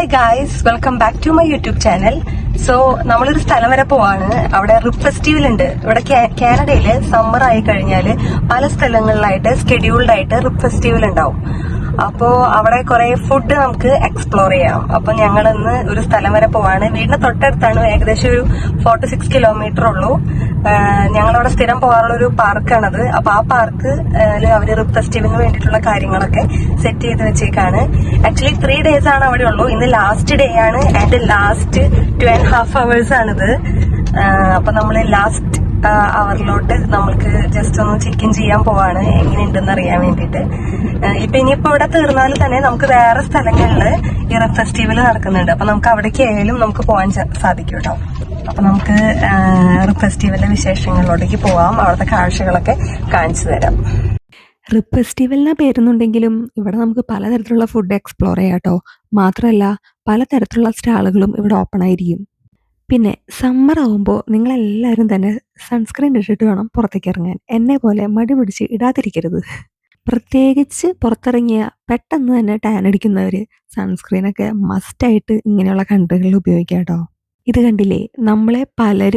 Hi guys, welcome back to my YouTube channel. So നമ്മളൊരു സ്ഥലം വരെ പോവാണ്. അവിടെ റിപ്പ് ഫെസ്റ്റിവൽ ഉണ്ട്. ഇവിടെ കാനഡയില് സമ്മർ ആയി കഴിഞ്ഞാല് പല സ്ഥലങ്ങളിലായിട്ട് സ്കെഡ്യൂൾഡ് ആയിട്ട് റിപ്പ് ഫെസ്റ്റിവൽ ഉണ്ടാവും. അപ്പോ അവിടെ കുറെ ഫുഡ് നമുക്ക് എക്സ്പ്ലോർ ചെയ്യാം. അപ്പൊ ഞങ്ങളിന്ന് ഒരു സ്ഥലം വരെ പോവാണ്. വീടിന് തൊട്ടടുത്താണ്, ഏകദേശം ഒരു 4 to 6 കിലോമീറ്റർ ഉള്ളൂ. ഞങ്ങളവിടെ സ്ഥിരം പോകാറുള്ള ഒരു പാർക്കാണത്. അപ്പൊ ആ പാർക്ക് അവര് റിപ്പ് ഫെസ്റ്റിവലിന് വേണ്ടിയിട്ടുള്ള കാര്യങ്ങളൊക്കെ സെറ്റ് ചെയ്ത് വെച്ചേക്കാണ്. ആക്ച്വലി 3 days ആണ് അവിടെ ഉള്ളൂ. ഇന്ന് ലാസ്റ്റ് ഡേ ആണ് ആൻഡ് ലാസ്റ്റ് 2.5 hours ആണിത്. അപ്പൊ നമ്മള് ലാസ്റ്റ് അവറിലോട്ട് നമ്മൾക്ക് ജസ്റ്റ് ഒന്ന് ചെക്ക് ഇൻ ചെയ്യാൻ പോവാണ്, എങ്ങനെയുണ്ടെന്ന് അറിയാൻ വേണ്ടിയിട്ട്. ഇനിയിപ്പോ ഇവിടെ തീർന്നാൽ തന്നെ നമുക്ക് വേറെ സ്ഥലങ്ങളില് ഈ റിപ്പ് ഫെസ്റ്റിവൽ നടക്കുന്നുണ്ട്. അപ്പൊ നമുക്ക് അവിടേക്ക് ആയാലും നമുക്ക് പോകാൻ സാധിക്കും കേട്ടോ. അപ്പൊ നമുക്ക് റിപ്പ് ഫെസ്റ്റിവലിന്റെ വിശേഷങ്ങളിലോട്ടേക്ക് പോവാം. അവിടുത്തെ കാഴ്ചകളൊക്കെ കാണിച്ചു തരാം. റിപ്പ് ഫെസ്റ്റിവലിന് പേരുന്നുണ്ടെങ്കിലും ഇവിടെ നമുക്ക് പലതരത്തിലുള്ള ഫുഡ് എക്സ്പ്ലോർ ചെയ്യാം കേട്ടോ. മാത്രമല്ല പലതരത്തിലുള്ള സ്റ്റാളുകളും ഇവിടെ ഓപ്പൺ ആയിരിക്കും. പിന്നെ സമ്മർ ആകുമ്പോൾ നിങ്ങളെല്ലാവരും തന്നെ സൺസ്ക്രീൻ ഇട്ടിട്ട് വേണം പുറത്തേക്ക് ഇറങ്ങാൻ. എന്നെ പോലെ മടി പിടിച്ച് ഇടാതിരിക്കരുത്. പ്രത്യേകിച്ച് പുറത്തിറങ്ങിയ പെട്ടെന്ന് തന്നെ ടാൻ അടിക്കുന്നവർ സൺസ്ക്രീനൊക്കെ മസ്റ്റായിട്ട് ഇങ്ങനെയുള്ള കൺട്രികളിൽ ഉപയോഗിക്കാം കേട്ടോ. ഇത് കണ്ടില്ലേ,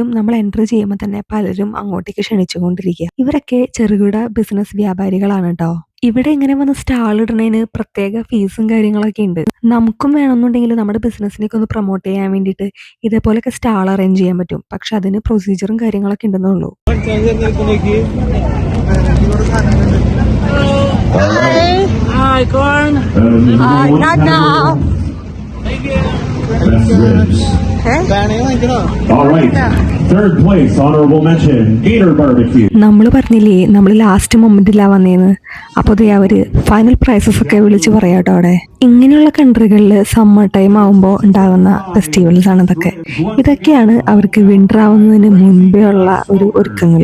നമ്മൾ എൻട്രി ചെയ്യുമ്പോൾ തന്നെ പലരും അങ്ങോട്ടേക്ക് ക്ഷണിച്ചുകൊണ്ടിരിക്കുക. ഇവരൊക്കെ ചെറുകിട ബിസിനസ് വ്യാപാരികളാണ് കേട്ടോ. ഇവിടെ ഇങ്ങനെ വന്ന് സ്റ്റാൾ ഇടുന്നതിന് പ്രത്യേക ഫീസും കാര്യങ്ങളൊക്കെ ഉണ്ട്. നമുക്കും വേണമെന്നുണ്ടെങ്കിൽ നമ്മുടെ ബിസിനസ്സിനൊക്കെ ഒന്ന് പ്രൊമോട്ട് ചെയ്യാൻ വേണ്ടിയിട്ട് ഇതേപോലൊക്കെ സ്റ്റാൾ അറേഞ്ച് ചെയ്യാൻ പറ്റും. പക്ഷെ അതിന് പ്രൊസീജിയറും കാര്യങ്ങളൊക്കെ ഉണ്ടെന്നുള്ളൂ. നമ്മൾ പറഞ്ഞില്ലേ നമ്മൾ ലാസ്റ്റ് മൊമെന്റിലാ വന്നേന്ന്. അപ്പോൾ അവര് ഫൈനൽ പ്രൈസസ് ഒക്കെ വിളിച്ച് പറയാട്ടോ. അവിടെ ഇങ്ങനെയുള്ള കൺട്രികളിൽ സമ്മർ ടൈം ആവുമ്പോൾ ഉണ്ടാകുന്ന ഫെസ്റ്റിവൽസ് ആണ് ഇതൊക്കെ. ഇതൊക്കെയാണ് അവർക്ക് വിന്റർ ആവുന്നതിന് മുൻപേ ഉള്ള ഒരു ഒരുക്കങ്ങൾ.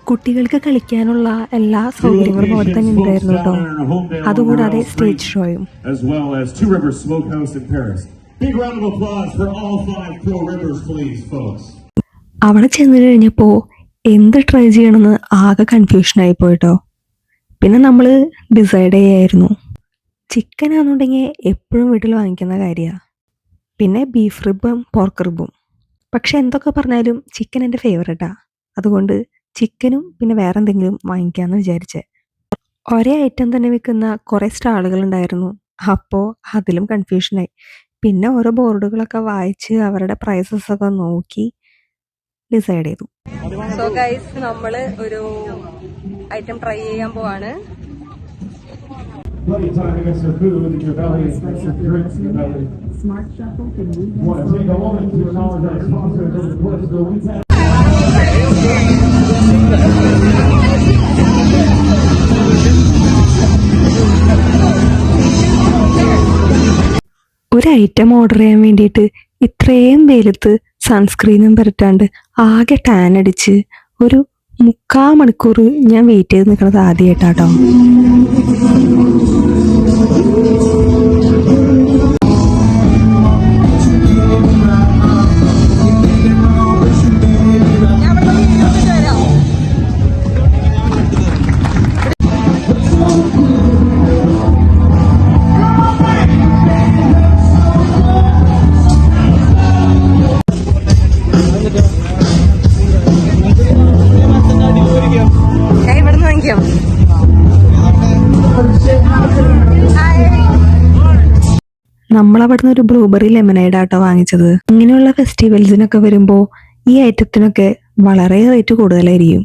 കുട്ടികൾക്ക് കളിക്കാനുള്ള എല്ലാ സൗകര്യങ്ങളും അവിടെ തന്നെ ഉണ്ടായിരുന്നു കേട്ടോ. അതുകൂടാതെ സ്റ്റേജ് ഷോയും. അവിടെ ചെന്ന് കഴിഞ്ഞപ്പോൾ എന്ത് ട്രൈ ചെയ്യണമെന്ന് ആകെ കൺഫ്യൂഷനായി പോയിട്ടോ. പിന്നെ നമ്മൾ ഡിസൈഡ് ചെയ്യായിരുന്നു. ചിക്കൻ ആണെന്നുണ്ടെങ്കിൽ എപ്പോഴും വീട്ടിൽ വാങ്ങിക്കുന്ന കാര്യമാണ്. പിന്നെ ബീഫ് റിബും പോർക്ക് റിബും. പക്ഷെ എന്തൊക്കെ പറഞ്ഞാലും ചിക്കൻ എൻ്റെ ഫേവറേറ്റാണ്. അതുകൊണ്ട് ചിക്കനും പിന്നെ വേറെ എന്തെങ്കിലും വാങ്ങിക്കാമെന്ന് വിചാരിച്ചേ. ഒരേ ഐറ്റം തന്നെ വിൽക്കുന്ന കുറേ സ്റ്റാളുകൾ ഉണ്ടായിരുന്നു. അപ്പോൾ അതിലും കൺഫ്യൂഷനായി. പിന്നെ ഓരോ ബോർഡുകളൊക്കെ വായിച്ച് അവരുടെ പ്രൈസസ് ഒക്കെ നോക്കി ഡിസൈഡ് ചെയ്തു. സോ ഗൈസ്, നമ്മള് ഒരു ഐറ്റം ട്രൈ ചെയ്യാൻ പോവാണ്. ഒരു ഐറ്റം ഓർഡർ ചെയ്യാൻ വേണ്ടിയിട്ട് ഇത്രയും വെയിലത്ത് സൺസ്ക്രീനും പരട്ടാണ്ട് ആകെ ടാൻ അടിച്ച് ഒരു 3/4 മണിക്കൂർ ഞാൻ വെയിറ്റ് ചെയ്ത് നിൽക്കുന്നത് ആദ്യമായിട്ടാട്ടോ. നമ്മളവിടുന്ന് ഒരു ബ്ലൂബെറി ലെമനേഡ് ആട്ടോ വാങ്ങിച്ചത്. ഇങ്ങനെയുള്ള ഫെസ്റ്റിവൽസിനൊക്കെ വരുമ്പോൾ ഈ ഐറ്റത്തിനൊക്കെ വളരെ റേറ്റ് കൂടുതലായിരിക്കും.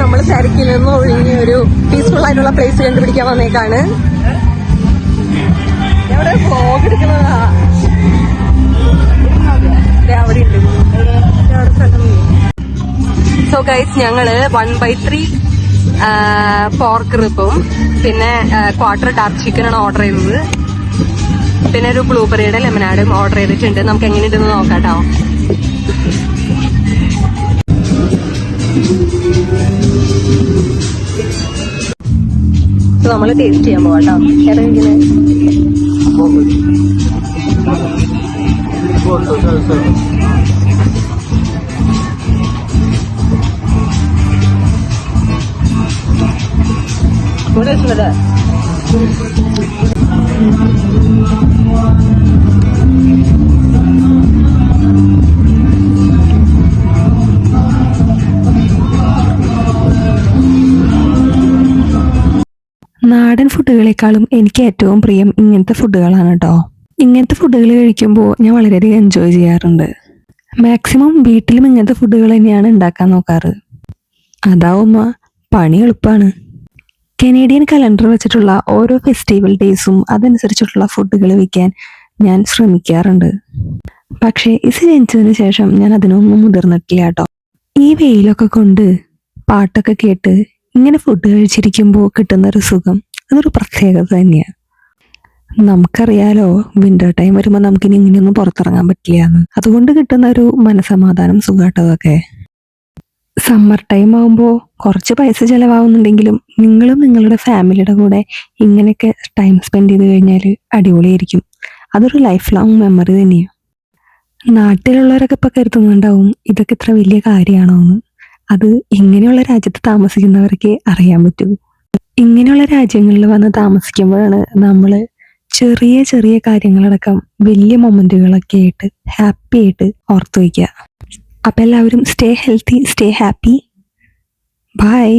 നമ്മൾ തിരക്കിൽ നിന്ന് ഒഴിഞ്ഞ് ഒരു പീസ്ഫുൾ ആയിട്ടുള്ള പ്ലേസ് കണ്ടുപിടിക്കാൻ വന്നേക്കാണ്. ഇവിടെ വ്ലോഗ് എടുക്കുന്നതാ. അവിടെ ഉണ്ട്. സോ ഗൈസ്, ഞങ്ങള് 1/3 പോർക്ക് റിബും പിന്നെ 1/4 ഡാർക്ക് ചിക്കനാണ് ഓർഡർ ചെയ്തത്. പിന്നെ ഒരു ബ്ലൂബെറിയുടെ ലെമനാഡും ഓർഡർ ചെയ്തിട്ടുണ്ട്. നമുക്ക് എങ്ങനെയുണ്ടെന്ന് നോക്കാട്ടോ. നമ്മള് ടേസ്റ്റ് ചെയ്യാൻ പോവാട്ടോ. ഫുഡുകളെക്കാളും എനിക്ക് ഏറ്റവും പ്രിയം ഇങ്ങനത്തെ ഫുഡുകളാണ് കേട്ടോ. ഇങ്ങനത്തെ ഫുഡുകൾ കഴിക്കുമ്പോൾ ഞാൻ വളരെയധികം എൻജോയ് ചെയ്യാറുണ്ട്. മാക്സിമം വീട്ടിലും ഇങ്ങനത്തെ ഫുഡുകൾ തന്നെയാണ് ഉണ്ടാക്കാൻ നോക്കാറ്. അതാവുമ്പോൾ പണി എളുപ്പമാണ്. കനേഡിയൻ കലണ്ടർ വെച്ചിട്ടുള്ള ഓരോ ഫെസ്റ്റിവൽ ഡേയ്സും അതനുസരിച്ചിട്ടുള്ള ഫുഡുകൾ വയ്ക്കാൻ ഞാൻ ശ്രമിക്കാറുണ്ട്. പക്ഷേ ഇത് ജനിച്ചതിന് ശേഷം ഞാൻ അതിനൊന്നും മുതിർന്നിട്ടില്ല കേട്ടോ. ഈ വെയിലൊക്കെ കൊണ്ട് പാട്ടൊക്കെ കേട്ട് ഇങ്ങനെ ഫുഡ് കഴിച്ചിരിക്കുമ്പോൾ കിട്ടുന്നൊരു സുഖം അതൊരു പ്രത്യേകത തന്നെയാണ്. നമുക്കറിയാലോ വിന്റർ ടൈം വരുമ്പോൾ നമുക്കിനി ഇങ്ങനെയൊന്നും പുറത്തിറങ്ങാൻ പറ്റില്ല എന്ന്. അതുകൊണ്ട് കിട്ടുന്ന ഒരു മനസമാധാനം സുഖാട്ടതൊക്കെ. സമ്മർ ടൈം ആകുമ്പോൾ കുറച്ച് പൈസ ചിലവാകുന്നുണ്ടെങ്കിലും നിങ്ങളും നിങ്ങളുടെ ഫാമിലിയുടെ കൂടെ ഇങ്ങനെയൊക്കെ ടൈം സ്പെൻഡ് ചെയ്ത് കഴിഞ്ഞാൽ അടിപൊളിയായിരിക്കും. അതൊരു ലൈഫ് ലോങ് മെമ്മറി തന്നെയാണ്. നാട്ടിലുള്ളവരൊക്കെ ഇപ്പം കരുതുന്നുണ്ടാവും ഇതൊക്കെ ഇത്ര വലിയ കാര്യമാണോ എന്ന്. അത് ഇങ്ങനെയുള്ള രാജ്യത്ത് താമസിക്കുന്നവർക്ക് അറിയാൻ പറ്റൂ. ഇങ്ങനെയുള്ള രാജ്യങ്ങളിൽ വന്ന് താമസിക്കുമ്പോഴാണ് നമ്മൾ ചെറിയ ചെറിയ കാര്യങ്ങളടക്കം വലിയ മൊമെന്റുകളൊക്കെ ആയിട്ട് ഹാപ്പി ആയിട്ട് ഓർത്തു വയ്ക്കുക. അപ്പം എല്ലാവരും stay healthy, stay happy. By.